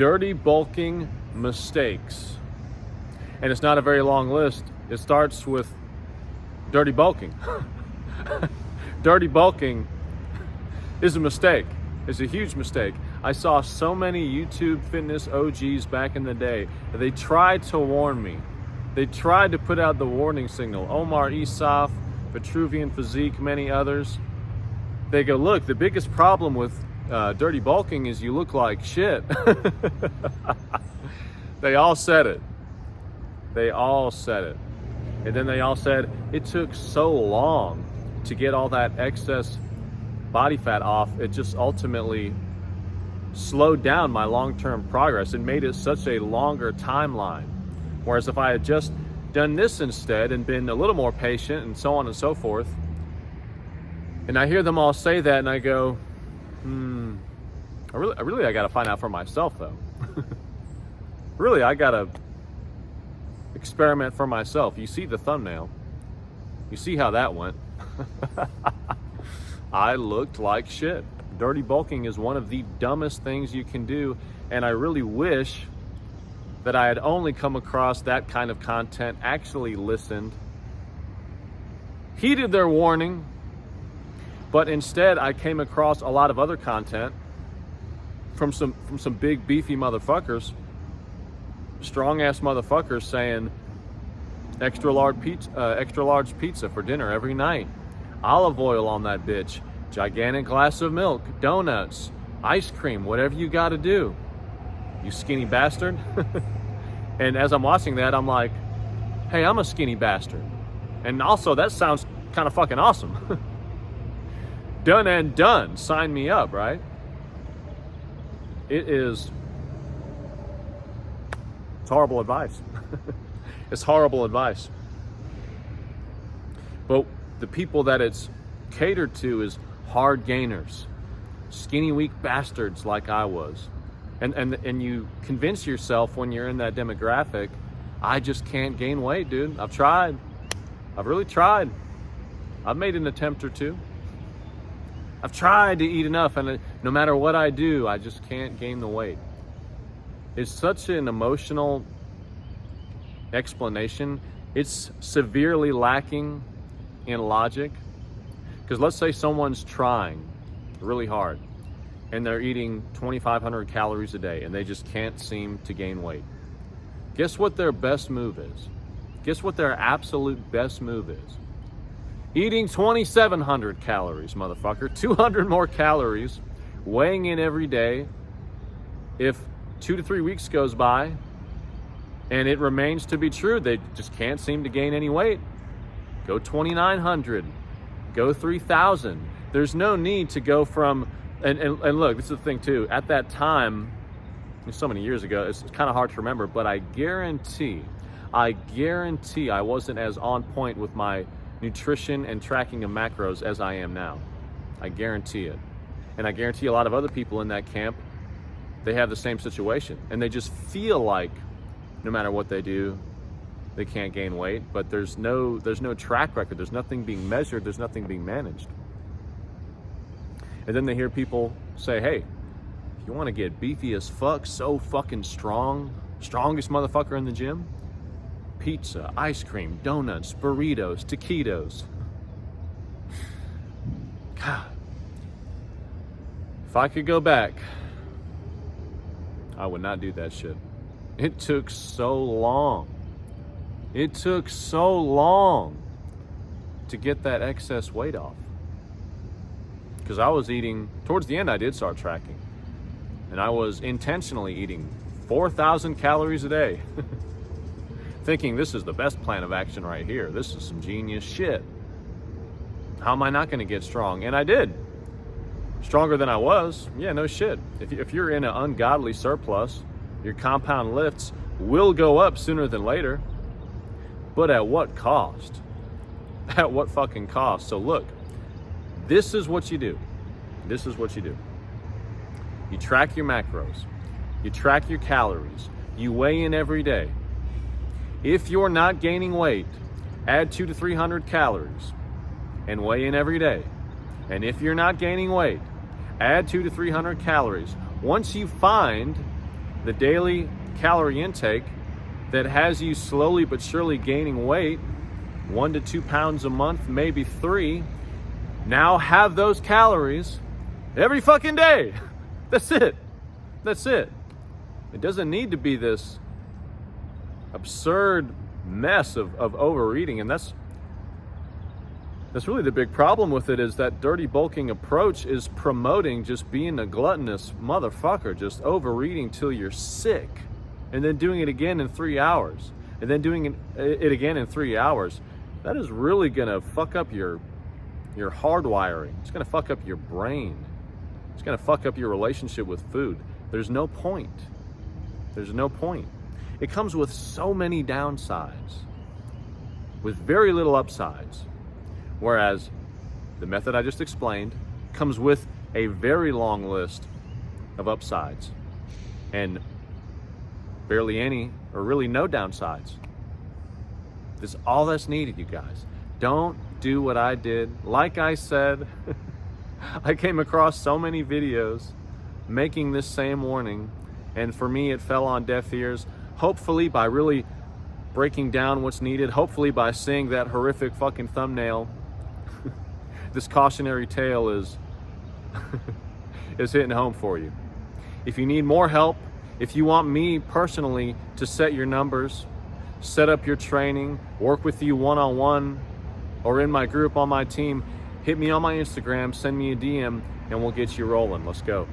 Dirty bulking mistakes. And it's not a very long list. It starts with dirty bulking. Dirty bulking is a mistake. It's a huge mistake. I saw so many YouTube fitness OGs back in the day. They tried to warn me. They tried to put out the warning signal. Omar Isuf, Vitruvian Physique, many others. They go, look, the biggest problem with dirty bulking is you look like shit. They all said it. They all said it. And then they all said, it took so long to get all that excess body fat off. It just ultimately slowed down my long-term progress and made it such a longer timeline. Whereas if I had just done this instead and been a little more patient and so on and so forth, and I hear them all say that and I go, I gotta find out for myself though. Really, I gotta experiment for myself. You see the thumbnail. You see how that went. I looked like shit. Dirty bulking is one of the dumbest things you can do, and I really wish that I had only come across that kind of content, actually listened, heeded their warning, but instead I came across a lot of other content from some big beefy motherfuckers, strong ass motherfuckers saying extra large pizza for dinner every night, olive oil on that bitch, gigantic glass of milk, donuts, ice cream, whatever you got to do, you skinny bastard. And as I'm watching that, I'm like, hey, I'm a skinny bastard, and also that sounds kind of fucking awesome. Done and done. Sign me up, right? It's horrible advice. It's horrible advice. But the people that it's catered to is hard gainers, skinny, weak bastards like I was. And you convince yourself when you're in that demographic, I just can't gain weight, dude. I've tried. I've really tried. I've made an attempt or two. I've tried to eat enough, and no matter what I do, I just can't gain the weight. It's such an emotional explanation. It's severely lacking in logic. Because let's say someone's trying really hard and they're eating 2,500 calories a day and they just can't seem to gain weight. Guess what their best move is? Guess what their absolute best move is? Eating 2,700 calories, motherfucker. 200 more calories, weighing in every day. If 2 to 3 weeks goes by and it remains to be true, they just can't seem to gain any weight, go 2,900, go 3,000. There's no need to go from, and look, this is the thing too, at that time, so many years ago, it's kind of hard to remember, but I guarantee I wasn't as on point with my nutrition and tracking of macros as I am now. I guarantee it. And I guarantee a lot of other people in that camp, they have the same situation, and they just feel like no matter what they do, they can't gain weight, but there's no track record, there's nothing being measured, there's nothing being managed. And then they hear people say, hey, if you want to get beefy as fuck, so fucking strong, strongest motherfucker in the gym, pizza, ice cream, donuts, burritos, taquitos. God. If I could go back, I would not do that shit. It took so long. It took so long to get that excess weight off. Because I was eating, towards the end I did start tracking. And I was intentionally eating 4,000 calories a day. Thinking this is the best plan of action right here. This is some genius shit. How am I not gonna get strong? And I did. Stronger than I was. Yeah, no shit. If you're in an ungodly surplus, your compound lifts will go up sooner than later. But at what cost? At what fucking cost? So look, this is what you do. This is what you do. You track your macros. You track your calories. You weigh in every day. If you're not gaining weight, add 200 to 300 calories and weigh in every day. And if you're not gaining weight, add 200 to 300 calories. Once you find the daily calorie intake that has you slowly but surely gaining weight, 1 to 2 pounds a month, maybe 3. Now have those calories every fucking day. That's it. That's it. It doesn't need to be this absurd mess of overeating. And that's really the big problem with it, is that dirty bulking approach is promoting just being a gluttonous motherfucker, just overeating till you're sick, and then doing it again in 3 hours, and then doing it again in 3 hours. That is really gonna fuck up your hardwiring. It's gonna fuck up your brain. It's gonna fuck up your relationship with food. There's no point. There's no point. It comes with so many downsides, with very little upsides. Whereas the method I just explained comes with a very long list of upsides and barely any or really no downsides. That's all that's needed, you guys. Don't do what I did. Like I said, I came across so many videos making this same warning, and for me it fell on deaf ears. Hopefully by really breaking down what's needed, hopefully by seeing that horrific fucking thumbnail, this cautionary tale is hitting home for you. If you need more help, if you want me personally to set your numbers, set up your training, work with you one-on-one, or in my group on my team, hit me on my Instagram, send me a DM, and we'll get you rolling. Let's go.